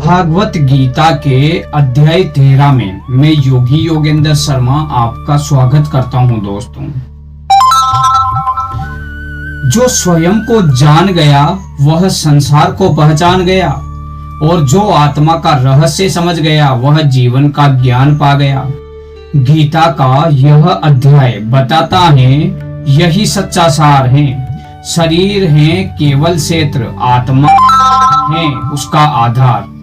भागवत गीता के अध्याय 13 में मैं योगी योगेंद्र शर्मा आपका स्वागत करता हूं दोस्तों। जो स्वयं को जान गया वह संसार को पहचान गया और जो आत्मा का रहस्य समझ गया वह जीवन का ज्ञान पा गया। गीता का यह अध्याय बताता है यही सच्चा सार है। शरीर है केवल क्षेत्र, आत्मा है उसका आधार।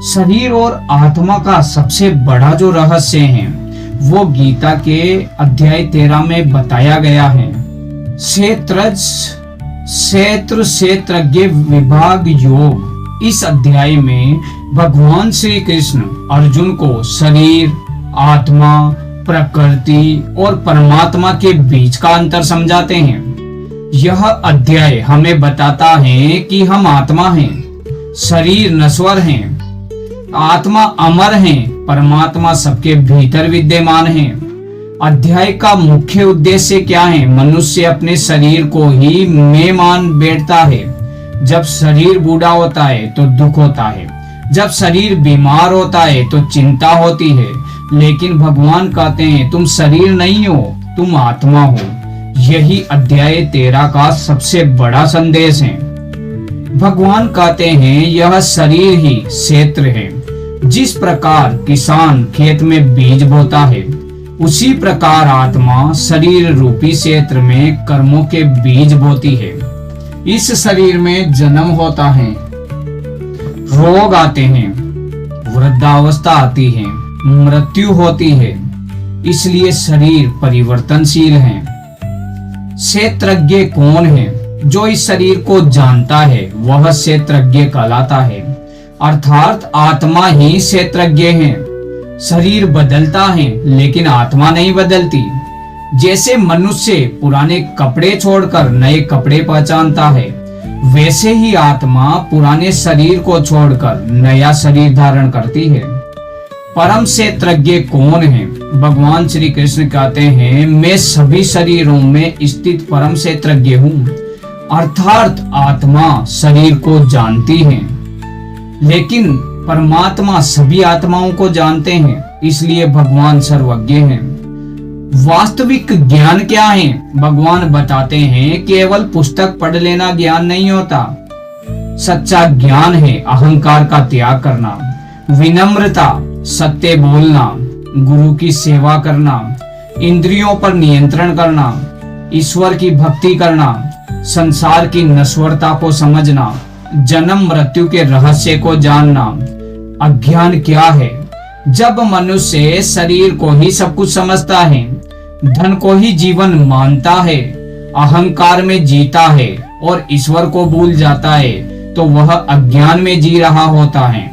शरीर और आत्मा का सबसे बड़ा जो रहस्य है वो गीता के अध्याय 13 में बताया गया है। क्षेत्रज्ञ विभाग योग। इस अध्याय में भगवान श्री कृष्ण अर्जुन को शरीर, आत्मा, प्रकृति और परमात्मा के बीच का अंतर समझाते हैं। यह अध्याय हमें बताता है कि हम आत्मा हैं, शरीर नश्वर हैं, आत्मा अमर है, परमात्मा सबके भीतर विद्यमान है। अध्याय का मुख्य उद्देश्य क्या है? मनुष्य अपने शरीर को ही मैं मान बैठता है। जब शरीर बूढ़ा होता है तो दुख होता है, जब शरीर बीमार होता है तो चिंता होती है। लेकिन भगवान कहते हैं तुम शरीर नहीं हो, तुम आत्मा हो। यही अध्याय 13 का सबसे बड़ा संदेश है। भगवान कहते हैं यह शरीर ही क्षेत्र है। जिस प्रकार किसान खेत में बीज बोता है उसी प्रकार आत्मा शरीर रूपी क्षेत्र में कर्मों के बीज बोती है। इस शरीर में जन्म होता है, रोग आते हैं, वृद्धावस्था आती है, मृत्यु होती है। इसलिए शरीर परिवर्तनशील है। क्षेत्रज्ञ कौन है? जो इस शरीर को जानता है वह क्षेत्रज्ञ कहलाता है। अर्थात आत्मा ही क्षेत्रज्ञ है। शरीर बदलता है लेकिन आत्मा नहीं बदलती। जैसे मनुष्य पुराने कपड़े छोड़कर नए कपड़े पहचानता है, वैसे ही आत्मा पुराने शरीर को छोड़कर नया शरीर धारण करती है। परम क्षेत्रज्ञ कौन है? भगवान श्री कृष्ण कहते हैं मैं सभी शरीरों में स्थित परम क्षेत्रज्ञ हूँ। अर्थात आत्मा शरीर को जानती है लेकिन परमात्मा सभी आत्माओं को जानते हैं, इसलिए भगवान सर्वज्ञ हैं। वास्तविक ज्ञान क्या है? भगवान बताते हैं केवल पुस्तक पढ़ लेना ज्ञान नहीं होता। सच्चा ज्ञान है अहंकार का त्याग करना, विनम्रता, सत्य बोलना, गुरु की सेवा करना, इंद्रियों पर नियंत्रण करना, ईश्वर की भक्ति करना, संसार की नश्वरता को समझना, जन्म मृत्यु के रहस्य को जानना। अज्ञान क्या है? जब मनुष्य शरीर को ही सब कुछ समझता है, धन को ही जीवन मानता है, अहंकार में जीता है और ईश्वर को भूल जाता है तो वह अज्ञान में जी रहा होता है।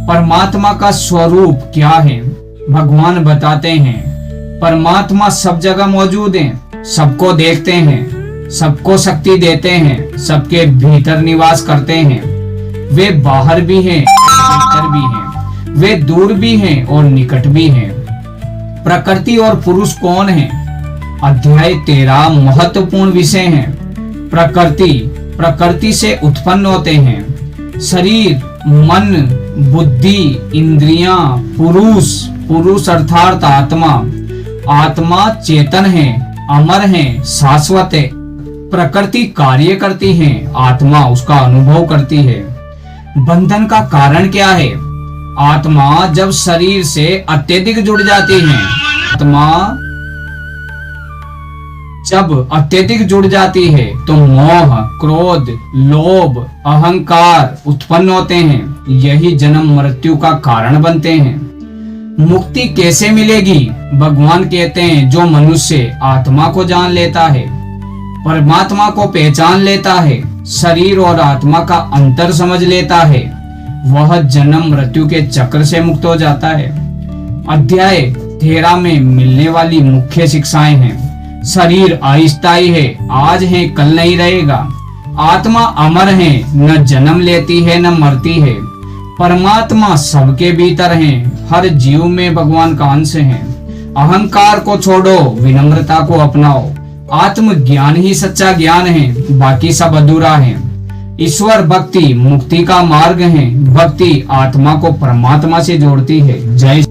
परमात्मा का स्वरूप क्या है? भगवान बताते हैं परमात्मा सब जगह मौजूद है, सबको देखते हैं, सबको शक्ति देते हैं, सबके भीतर निवास करते हैं। वे बाहर भी हैं, भीतर भी हैं, वे दूर भी हैं और निकट भी हैं। प्रकृति और पुरुष कौन है? अध्याय 13 महत्वपूर्ण विषय है। प्रकृति से उत्पन्न होते हैं। शरीर, मन, बुद्धि, इंद्रियां, पुरुष अर्थात आत्मा चेतन है, अमर है, शाश्वत है। प्रकृति कार्य करती है, आत्मा उसका अनुभव करती है। बंधन का कारण क्या है? आत्मा जब शरीर से अत्यधिक जुड़ जाती है, आत्मा जब अत्यधिक जुड़ जाती है तो मोह, क्रोध, लोभ, अहंकार उत्पन्न होते हैं। यही जन्म मृत्यु का कारण बनते हैं। मुक्ति कैसे मिलेगी? भगवान कहते हैं जो मनुष्य आत्मा को जान लेता है, परमात्मा को पहचान लेता है, शरीर और आत्मा का अंतर समझ लेता है, वह जन्म मृत्यु के चक्र से मुक्त हो जाता है। अध्याय 13 में मिलने वाली मुख्य शिक्षाएं हैं। शरीर अस्थायी है, आज है कल नहीं रहेगा। आत्मा अमर है, न जन्म लेती है न मरती है। परमात्मा सबके भीतर है, हर जीव में भगवान का अंश है। अहंकार को छोड़ो, विनम्रता को अपनाओ। आत्मज्ञान ही सच्चा ज्ञान है, बाकी सब अधूरा है। ईश्वर भक्ति मुक्ति का मार्ग है। भक्ति आत्मा को परमात्मा से जोड़ती है। जय